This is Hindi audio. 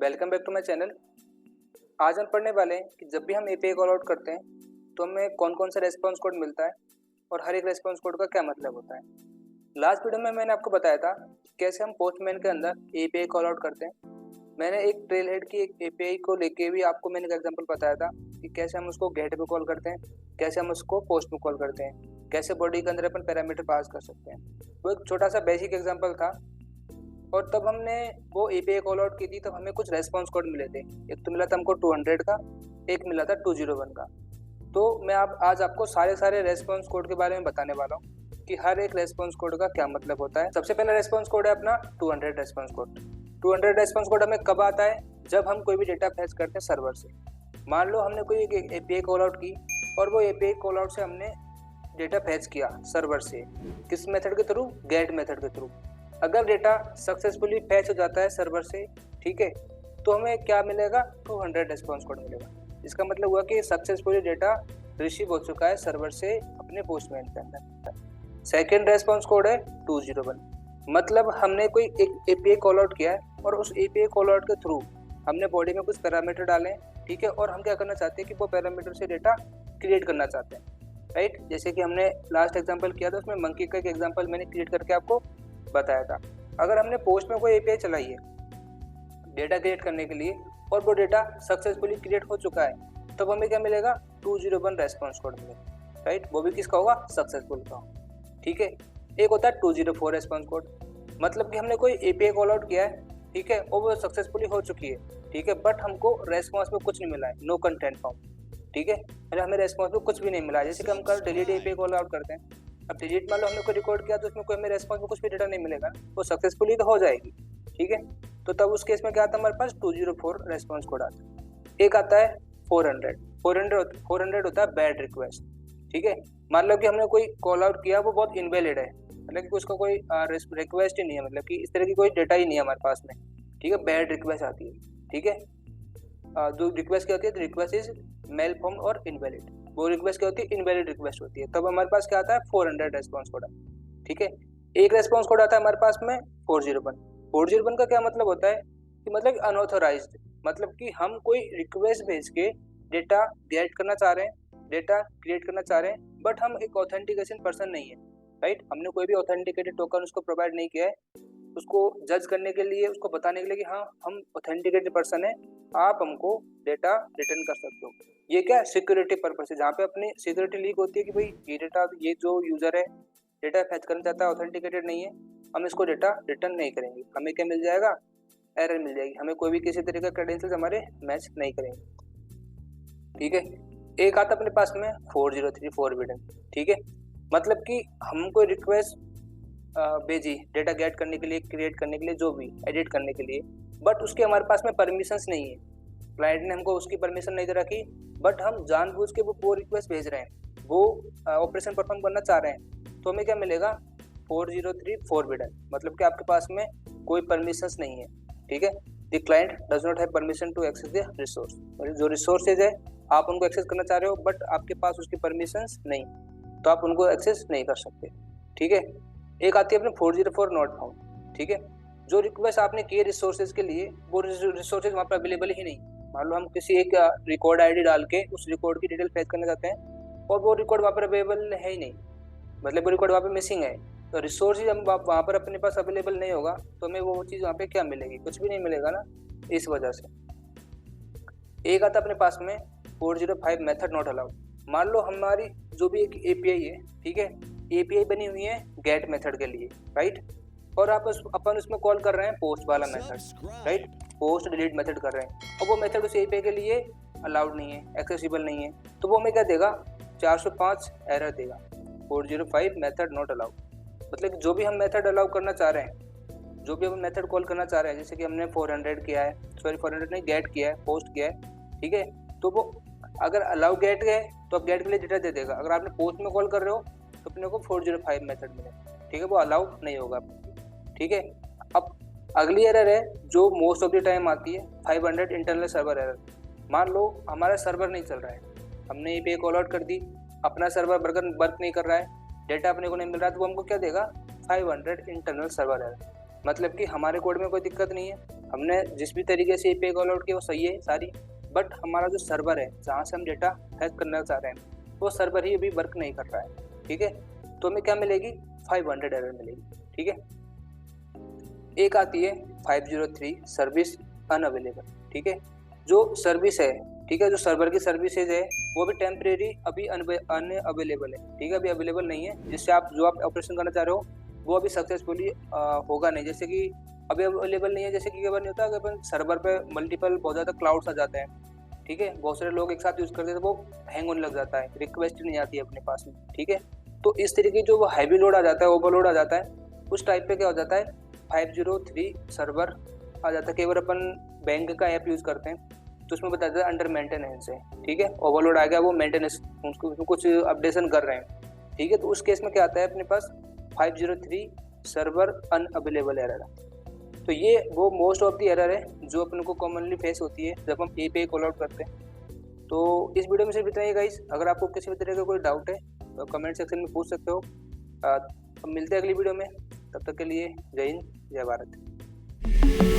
Welcome back to my channel. आज हम पढ़ने वाले हैं कि जब भी हम एपीआई कॉल आउट करते हैं तो हमें कौन कौन सा रेस्पॉन्स कोड मिलता है और हर एक रेस्पॉन्स कोड का क्या मतलब होता है। लास्ट वीडियो में मैंने आपको बताया था कि कैसे हम पोस्टमैन के अंदर एपीआई कॉल आउट करते हैं। मैंने एक ट्रेल हेड की एक एपीआई को लेके भी आपको मैंने एक एग्जांपल बताया था कि कैसे हम उसको गेट पे कॉल करते हैं, कैसे हम उसको पोस्ट में कॉल करते हैं, कैसे बॉडी के अंदर अपन पैरामीटर पास कर सकते हैं। वो एक छोटा सा बेसिक एग्जाम्पल था और तब हमने वो एपीआई कॉल आउट की थी तब हमें कुछ रेस्पॉन्स कोड मिले थे। एक तो मिला था हमको 200 का, एक मिला था 201 का। तो मैं आज आपको सारे रेस्पॉन्स कोड के बारे में बताने वाला हूँ कि हर एक रेस्पॉन्स कोड का क्या मतलब होता है। सबसे पहला रेस्पॉन्स कोड है अपना 200 रेस्पॉन्स कोड। 200 रेस्पॉन्स कोड हमें कब आता है? जब हम कोई भी डेटा फेच करते हैं सर्वर से। मान लो हमने कोई एक एपीआई कॉल आउट की और वो एपीआई कॉल आउट से हमने डेटा फेच किया सर्वर से। किस मेथड के थ्रू? गेट मेथड के थ्रू। अगर डेटा सक्सेसफुली फैच हो जाता है सर्वर से, ठीक है, तो हमें क्या मिलेगा? 200 रेस्पॉन्स कोड मिलेगा। इसका मतलब हुआ कि सक्सेसफुली डेटा रिसीव हो चुका है सर्वर से अपने पोस्टमैन के अंदर। सेकेंड रेस्पॉन्स कोड है 201। मतलब हमने कोई एक एपीआई कॉल आउट किया है और उस एपीआई कॉल आउट के थ्रू हमने बॉडी में कुछ पैरामीटर डाले, ठीक है, और हम क्या करना चाहते हैं कि वो पैरामीटर से डेटा क्रिएट करना चाहते हैं, राइट। जैसे कि हमने लास्ट एग्जाम्पल किया था, उसमें मंकी का एक एग्जाम्पल मैंने क्रिएट करके आपको बताया था। अगर हमने पोस्ट में कोई एपीआई चलाई है डेटा क्रिएट करने के लिए और वो डेटा सक्सेसफुली क्रिएट हो चुका है, तब हमें क्या मिलेगा? 201 रेस्पॉन्स कोड मिलेगा, राइट। वो भी किसका होगा? सक्सेसफुल का, ठीक है। एक होता है 204 रेस्पॉन्स कोड। मतलब कि हमने कोई एपीआई कॉल आउट किया है, ठीक है, और वो सक्सेसफुली हो चुकी है, ठीक है, बट हमको रेस्पॉन्स में कुछ नहीं मिला है, नो कंटेंट फाउंड, ठीक है, मतलब हमें रेस्पॉन्स में कुछ भी नहीं मिला है। जैसे कि हम कल डिलीट एपीआई कॉल आउट करते हैं। अब डिलीट मान लो हमने कोई रिकॉर्ड किया तो उसमें कोई हमें रेस्पॉन्स में कुछ भी डेटा नहीं मिलेगा, वो सक्सेसफुली तो हो जाएगी, ठीक है। तो तब उस केस में क्या आता है हमारे पास? 204 रेस्पॉन्स कोड आता है। एक आता है 400 होता है बैड रिक्वेस्ट, ठीक है। मान लो कि हमने कोई कॉल आउट किया, वो बहुत इनवैलिड है, मतलब कि उसका कोई रिक्वेस्ट ही नहीं है, मतलब कि इस तरह की कोई डेटा ही नहीं है हमारे पास में, ठीक है। बैड रिक्वेस्ट आती है, ठीक है। जो रिक्वेस्ट क्या होती है? तो रिक्वेस्ट इज मेल फॉर्म और इनवैलिड। वो रिक्वेस्ट क्या होती है? इनवैलिड रिक्वेस्ट होती है। तब हमारे पास क्या आता है? 400 रेस्पॉन्स कोड, ठीक है। एक रेस्पॉन्स कोड आता है हमारे पास में 401। 401 का क्या मतलब होता है कि मतलब अनऑथोराइज्ड, मतलब कि हम कोई रिक्वेस्ट भेज के डेटा गेट करना चाह रहे हैं, डेटा क्रिएट करना चाह रहे हैं, बट हम एक ऑथेंटिकेशन पर्सन नहीं है, राइट। हमने कोई भी ऑथेंटिकेटेड टोकन उसको प्रोवाइड नहीं किया है, उसको जज करने के लिए, उसको बताने के लिए कि हाँ हम ऑथेंटिकेटेड पर्सन है, आप हमको डेटा रिटर्न कर सकते हो। ये क्या सिक्योरिटी पर्पस है, जहाँ पे अपनी सिक्योरिटी लीक होती है कि भाई ये डेटा, ये जो यूजर है डेटा फैच करना चाहता है, ऑथेंटिकेटेड नहीं है, हम इसको डेटा रिटर्न नहीं करेंगे। हमें क्या मिल जाएगा? एरर मिल जाएगी। हमें कोई भी किसी तरह का क्रेडेंशियल्स हमारे मैच नहीं करेंगे, ठीक है। एक आता अपने पास में 403 फॉरबिडन, ठीक है। मतलब कि हम कोई रिक्वेस्ट भेजी डेटा गेट करने के लिए, क्रिएट करने के लिए, जो भी एडिट करने के लिए, बट उसके हमारे पास में परमिशंस नहीं है। क्लाइंट ने हमको उसकी परमिशन नहीं दे रखी, बट हम जानबूझ के वो रिक्वेस्ट भेज रहे हैं, वो ऑपरेशन परफॉर्म करना चाह रहे हैं, तो हमें क्या मिलेगा? 403 फॉरबिडन। मतलब कि आपके पास में कोई परमिशंस नहीं है, ठीक है। The client does not have permission to access the resource. जो रिसोर्सेज है आप उनको एक्सेस करना चाह रहे हो, बट आपके पास उसकी परमिशंस नहीं, तो आप उनको एक्सेस नहीं कर सकते, ठीक है। एक आती है अपने 404 नॉट फाउंड, ठीक है। जो रिक्वेस्ट आपने किए रिसोर्सेज के लिए, वो रिसोर्सेज वहाँ पर अवेलेबल ही नहीं। मान लो हम किसी एक रिकॉर्ड आईडी डाल के उस रिकॉर्ड की डिटेल फेच करना चाहते हैं और वो रिकॉर्ड वहाँ पर अवेलेबल है ही नहीं, मतलब वो रिकॉर्ड वहाँ पर मिसिंग है, तो रिसोर्सेज हम वहाँ पर अपने पास अवेलेबल नहीं होगा, तो हमें वो चीज़ वहाँ पे क्या मिलेगी? कुछ भी नहीं मिलेगा ना, इस वजह से। एक आता अपने पास में 405 मेथड नॉट अलाउड। मान लो हमारी जो भी एक एपीआई है, ठीक है, एपीआई बनी हुई है गेट मेथड के लिए, राइट, और अपन उसमें कॉल कर रहे हैं पोस्ट वाला method, right, post delete method कर रहे हैं, और वो मेथड उस एपीआई के लिए अलाउड नहीं है, एक्सेसिबल नहीं है, तो वो हमें क्या देगा? 405 एरर देगा, 405 मेथड नॉट अलाउड। मतलब कि जो भी हम मेथड अलाउ करना चाह रहे हैं, जो भी हम मेथड कॉल करना चाह रहे हैं, जैसे कि हमने 400 किया है, सॉरी 400 नहीं, गेट किया है, पोस्ट किया है, ठीक है, तो वो अगर अलाउ गेट है तो आप गेट के लिए डेटा दे देगा। अगर आपने पोस्ट में कॉल कर रहे हो तो अपने को 405 मेथड मिलेगा, ठीक है, वो अलाउ नहीं होगा, ठीक है। अब अगली एरर है जो मोस्ट ऑफ द टाइम आती है, 500 इंटरनल सर्वर एरर। मान लो हमारा सर्वर नहीं चल रहा है, हमने एपीआई कॉल आउट कर दी, अपना सर्वर वर्क नहीं कर रहा है, डेटा अपने को नहीं मिल रहा है, तो वो हमको क्या देगा? 500 इंटरनल सर्वर एरर। मतलब कि हमारे कोड में कोई दिक्कत नहीं है, हमने जिस भी तरीके से एपीआई कॉल आउट किया वो सही है सारी, बट हमारा जो सर्वर है जहाँ से हम डेटा फैच करना चाह रहे हैं वो सर्वर ही अभी वर्क नहीं कर रहा है। ठीक है, तो हमें क्या मिलेगी, 500 एरर मिलेगी। ठीक है, एक आती है 503 सर्विस अनअवेलेबल। ठीक है, जो सर्विस है, ठीक है, जो सर्वर की सर्विसेज है वो भी टेम्परेरी अभी अनअवेलेबल है। ठीक है, अभी अवेलेबल नहीं है, जिससे आप जो आप ऑपरेशन करना चाह रहे हो वो अभी सक्सेसफुली होगा नहीं। जैसे कि अभी अवेलेबल नहीं है, जैसे कि कई बार नहीं होता कि अपन सर्वर पे मल्टीपल बहुत ज़्यादा क्लाउड्स आ जाते हैं। ठीक है, बहुत सारे लोग एक साथ यूज़ करते हैं तो वो हैंग होने लग जाता है, रिक्वेस्ट नहीं आती है अपने पास में। ठीक है, तो इस तरीके जो वो हैवी लोड आ जाता है, ओवरलोड आ जाता है, उस टाइप पे क्या हो जाता है 503 सर्वर आ जाता है। कई बार अपन बैंक का ऐप यूज़ करते हैं तो उसमें बताता है अंडर मेंटेनेंस है। ठीक है, ओवरलोड आ गया, वो मेंटेनेंस उसको कुछ अपडेशन कर रहे हैं। ठीक है, तो उस केस में क्या आता है अपने पास 503 सर्वर अनअवेलेबल एरर। तो ये वो मोस्ट ऑफ दी एरर है जो अपन को कॉमनली फेस होती है जब हम एपीआई कॉल आउट करते हैं। तो इस वीडियो में सिर्फ इतना ही गाइस। अगर आपको किसी भी तरह का कोई डाउट है तो कमेंट सेक्शन में पूछ सकते हो। अब मिलते हैं अगली वीडियो में, तब तक के लिए जय हिंद, जय भारत।